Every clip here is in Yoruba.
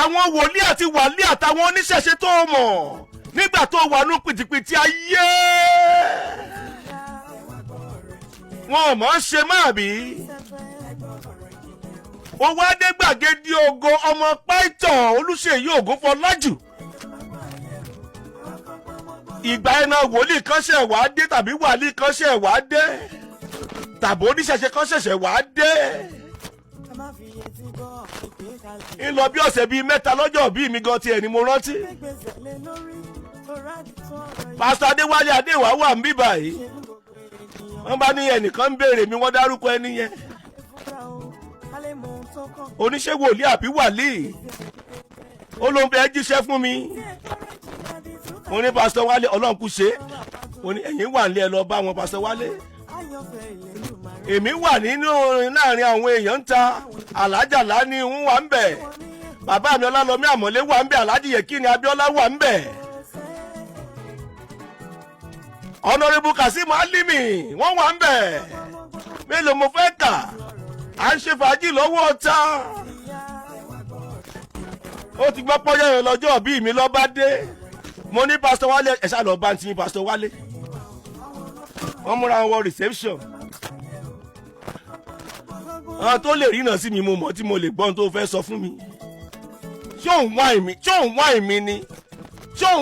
àwọn wòlíì àti wàlíì àtàwọn oníṣẹ̀ṣe tó mọ̀ nígbà tó wà ní pìtìpìtì ayé wọn ò mọ̀ ṣe máa bí owó adégbàgede ògo ọmọ pàìtàn Olúṣèyí Ògúnfọlájù ìgbà ẹ̀nà wòlíì kan ṣẹ̀ wá dé tàbí wàlíì kan ṣẹ̀ wá dé tàbí oníṣẹ̀ṣe kan ṣẹ̀ṣẹ̀ wá dé ń lọ bí ọ̀sẹ̀ bíi mẹ́ta lọ́jọ́ bíi mi gan tiẹ̀ ni mo rántí pásítọ̀ Adéwálé Adéwà wà ń bí báyìí wọ́n bá ní ẹnìkan ń béèrè mi wọ́n dárúkọ ẹni yẹn oníṣẹ́ wòlíì àbí wàlíì ó ló ń fẹ́ jíṣẹ́ fún mi mo ní pásítọ̀ Wálé Ọlọ́run kú ṣe mo ní ẹ̀yin wà nílé ẹ lọ bá wọn pásítọ̀ Wálé èmi wà nínú láàrin àwọn èèyàn ń ta alájàlá ní ń wà ń bẹ̀ bàbá mi Ọlálọ́mí Àmọ́lé wà ń bẹ̀ Aláàjì Yẹkínì Abíọ́lá wà ń bẹ̀ Honorable Kasim Alimi wọ́n wà ń bẹ̀ mélòó mo fẹ́ kà à ń ṣe fàájì lọ́wọ́ ọ̀tá ó ti gbọ́ pọ́yọ́ yẹn lọ́jọ́ bí mi lọ́ bá dé mo ní pásítọ̀ Wálé ẹ̀ ṣáà lọ bá ń tiyín pásítọ̀ Wálé wọ́n múra wọn reception àwọn tó lè rí náà sí mi mo mọ̀ tí mo lè gbọ́n tó fẹ́ sọ fún mi ṣé òun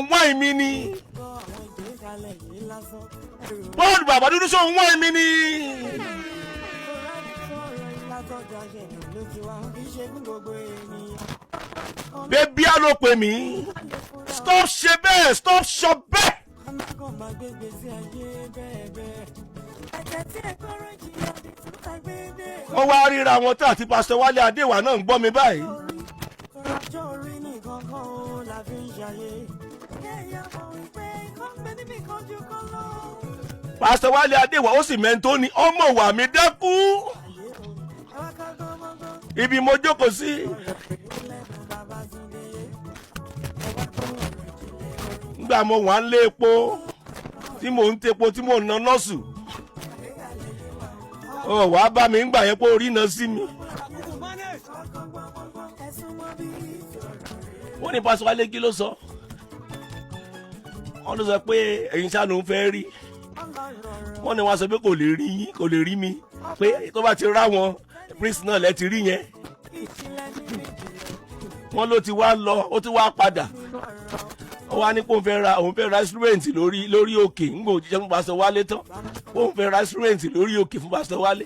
wá ìmí ni bọ́ọ̀lù bàbá dúdú ṣé òun wá ìmí ni. bébí á ló pè mí stop ṣe bẹ́ẹ̀ stop ṣọ bẹ́ẹ̀. wọ́n wá ríra wọn tán àti pásítọ̀ Wálé Adéwà náà ń gbọ́ mi báyìí. pásítọ̀ Wálé Adéwà ó sì mẹ́ntó ni ọmọ wà mí dákú ibi mo jókòó sí. nígbà mo wà ń lé epo tí mò ń tepo tí mò ń ná nọ́ọ̀sù ó wàá bá mi ń gbà yẹn pé orí iná sí mi. wọ́n ní pásítọ̀ Wálé kí ló sọ wọ́n ló sọ pé ẹ̀yin ṣáà ló ń fẹ́ rí wọ́n ní wọ́n sọ pé kò lè rí mi pé tó bá ti rá wọn prince náà lẹ́ ti rí yẹn wọ́n ló ti wá lọ ó ti wá padà ó wá ní pé òun fẹ́ ra instrument lórí òkè ńgbò òjíṣẹ́ fún pásítọ̀ Wálé tán òun fẹ́ ra instrument lórí òkè fún pásítọ̀ Wálé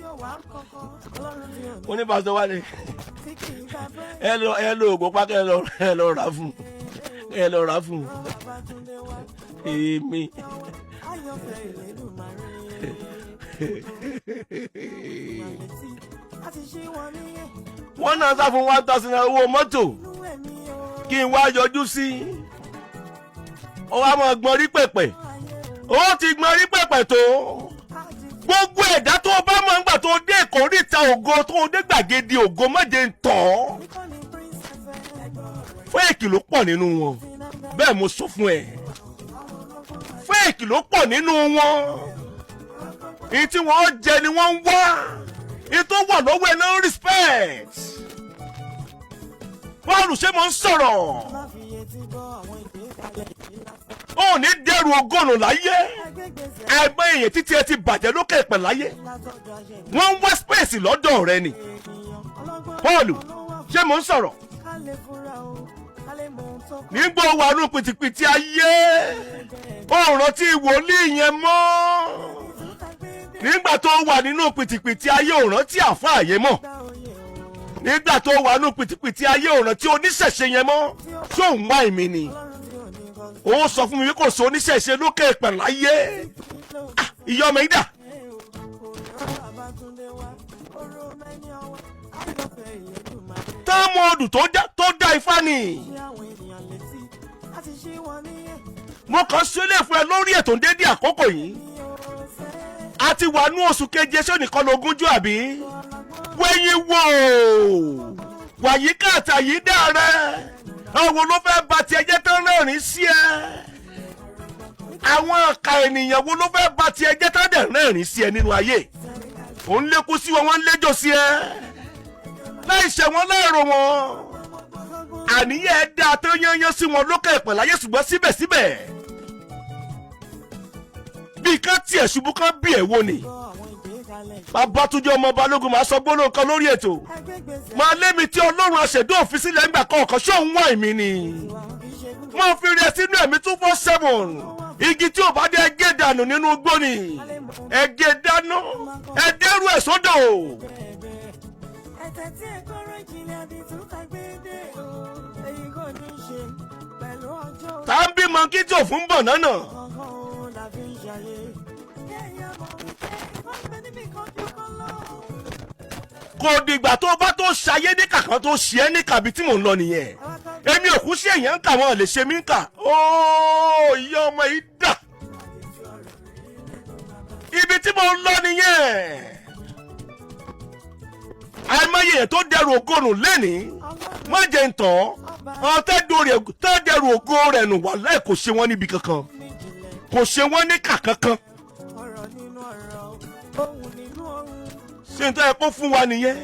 ó ní pásítọ̀ Wálé ẹ lọ ògbó pákẹ́ ẹ lọ rà fún èmi. wọ́n náà sá fún 1,000 owó mọ́tò kí n wá yọjú sí ó wá mọ̀ gbọ́n rí pẹ̀pẹ̀ ó ti gbọ́n rí pẹ̀pẹ̀ tó gbogbo ẹ̀dá tó bá mọ̀ nígbà tó dé ìkórìtà ògo tó dé gbàgede ògo mọ́jẹ ń tọ̀ fẹ́ẹ̀kì ló pọ̀ nínú wọn bẹ́ẹ̀ mo sọ fún ẹ fẹ́ẹ̀kì ló pọ̀ nínú wọn èyí tí wọ́n jẹ ni wọ́n ń wá èyí tó wà lọ́wọ́ ẹ̀ náà respect bọ́ọ̀lù ṣé mo ń sọ̀rọ̀ ó ní dẹrù ogónù láyé ẹgbẹ́ èèyàn títí ẹ ti bàjẹ́ lókè ìpẹ̀ láyé wọ́n ń wá space lọ́dọ̀ rẹ ni bọ́ọ̀lù ṣé mo ń sọ̀rọ̀ nígbà wà nù pìtìpìtì ayé ó rántí wòlíì yẹn mọ́ nígbà tó wà nínú pìtìpìtì ayé ò rántí àfáà yẹn mọ́ nígbà tó wà nínú pìtìpìtì ayé ò rántí oníṣẹ̀ṣe yẹn mọ́ tó ń wá ìmí ni ó sọ fún mi wí kò sí oníṣẹ̀ṣe lókè ìpẹ̀ láyé ìyá ọmọ yìí dà. táàmùọ̀dù tó dá ifá ni mo kàn sílẹ̀ fún ẹ lórí ètò dédé àkókò yìí a ti wà ní oṣù keje ṣé nìkan lógúnjọ́ àbí wẹ́yìn wò wàyíká àtàyí dà rẹ àwọn ló fẹ́ bà tiẹ̀ jẹ́ tán rẹ́rìn sí ẹ àwọn ọ̀ka ènìyàn wo ló fẹ́ bà tiẹ̀ jẹ́ tán dẹ̀ rẹ́rìn sí ẹ nínú ayé òun lékún sí wọn wọ́n ń léjò sí ẹ láì ṣẹ̀ wọ́n láìrò wọn àníyàn ẹ̀ dáa tó yányán sí wọn lókè ìpẹ̀ láyé ṣùgbọ́n síbẹ̀síbẹ̀ bí kan tiẹ̀ ṣubú kan bí ẹ̀ wo ni. Babátúndé ọmọ Balógun máa sọ gbólóhùn kan lórí ètò máa lémi tí Ọlọ́run aṣẹ̀dá òfin sílẹ̀ ńgbà kọ̀ọ̀kan ṣóun wá èmi ni wọ́n fi rẹ̀ sínú ẹ̀mí 247 igi tí ò bá dé ẹgẹ́ dànù nínú igbó ni ẹgẹ́ dáná ẹdẹ́rù ẹ̀ sódò. tá ń bímọ kí tí ò fún bọ̀ nánà. kò dìgbà tó bá tó ṣayé ní kàkan tó ṣe é ní kàbí tí mò ń lọ nìyẹn èmi ò kú sí èèyàn ń kà wọn lè ṣe mí ń kà óò ìyá ọmọ yìí dà ibi tí mò ń lọ nìyẹn àìmọye yẹn tó dẹrù ògo lẹ́nìí má jẹ́ ń tàn án tẹ́ dẹrù ògo rẹ̀ nù wàláhì kò ṣe wọ́n níbi kankan kò ṣe wọ́n ní kà kankan. ṣé n tó yẹ kó fún wa nìyẹn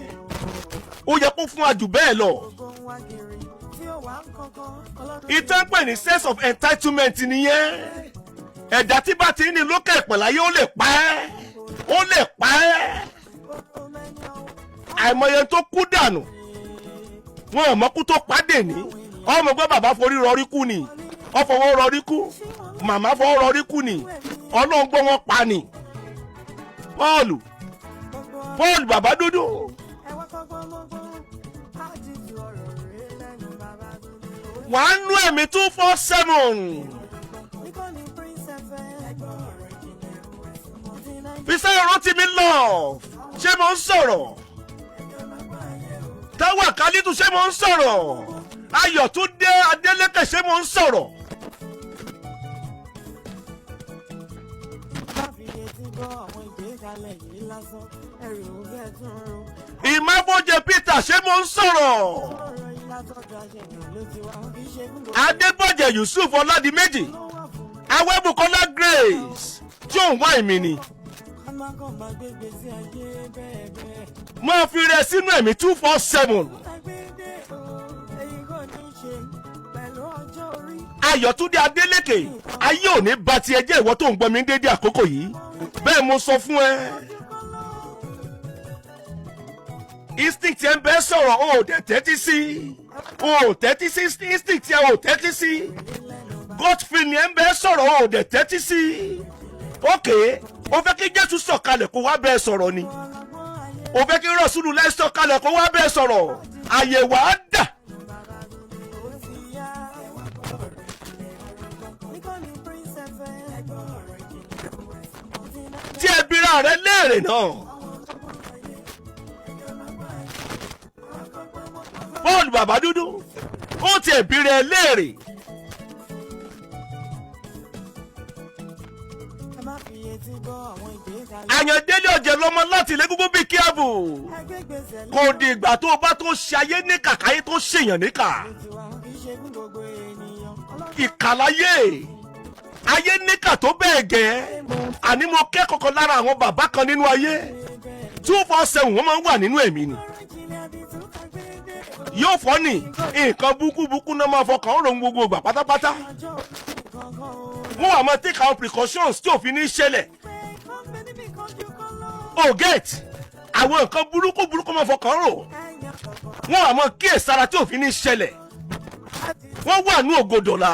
ó yẹ kó fún wa jù bẹ́ẹ̀ lọ. ìtàn pè ní sense of entitlement nìyẹn ẹ̀dá tí bá ti ní lókè ìpẹ̀láyé ó lè pa ẹ́ ó lè pa ẹ́ àìmọye tó kú dànù wọn ò mọ́kú tó pàdé ní ọmọ gbọ́ bàbá forí rọrí kú ni ọfọwọ́ rọrí kú màmá fọwọ́ rọrí kú ni ọlọ́ngbọ́n wọn pa ni Paul bàbá dúdú wàá nú ẹ̀mí 247 Bísí Rántìmí love ṣé mo ń sọ̀rọ̀ Táwà Kálítù ṣé mo ń sọ̀rọ̀ Ayọ̀túndé Adélékè ṣé mo ń sọ̀rọ̀. Ìmábọ̀jẹ̀ Peter ṣé mo ń sọ̀rọ̀. Adébọ̀jẹ̀ Yusuf Ọládìméjì Awẹ́bùkọ́lá Grace tí òun wá ìmì ni. Máa fi rẹ̀ sínú ẹ̀mí 247. Ayọ̀túndé Adélékè ayé òní bá ti ẹjẹ́ ìwọ tó ń gbọ́ mi dédé àkókò yìí bẹ́ẹ̀ mo sọ fún ẹ. Instinct ẹ ń bẹ sọ̀rọ̀ o ò dẹ̀ tẹ́tí sí instinct ẹ ò tẹ́tí sí gut feeling ẹ ń bẹ sọ̀rọ̀ o ò dẹ̀ tẹ́tí sí. Ok o fẹ́ kí Jésù sọ̀kalẹ̀ kó wá bẹ́ẹ̀ sọ̀rọ̀ ni o fẹ́ kí Rọ̀súlù láì sọ̀kalẹ̀ kó wá bẹ́ẹ̀ sọ̀rọ̀ àyẹ̀wò á dà. Tí ẹ bira rẹ léèrè náà Paul bàbá dúdú ó ti ẹ̀bí rẹ léèrè. Àyàndélé ọ̀jẹ̀ lọ́mọ láti ilé gbogbo bíi kíábù kò di ìgbà tó o bá tó ṣayé ní kàkáyé tó ṣèyàn níkà ìkàláyé ayé níkà tó bẹ́ẹ̀ gẹ́ àní mo kẹ́kọ̀ọ́ kan lára àwọn bàbá kan nínú ayé 247 wọ́n máa ń wà nínú ẹ̀mí ni yóò fọ́ ni nǹkan búkúbúkú náà máa fọkàn ròhun gbogbo ìgbà pátápátá wọ́n wà máa take out precautions tí òfin ní ṣẹlẹ̀ oh get àwọn nǹkan burúkú máa fọkàn rò wọ́n wà máa kíyèsára tí òfin ní ṣẹlẹ̀ wọ́n wà ní ògodòlà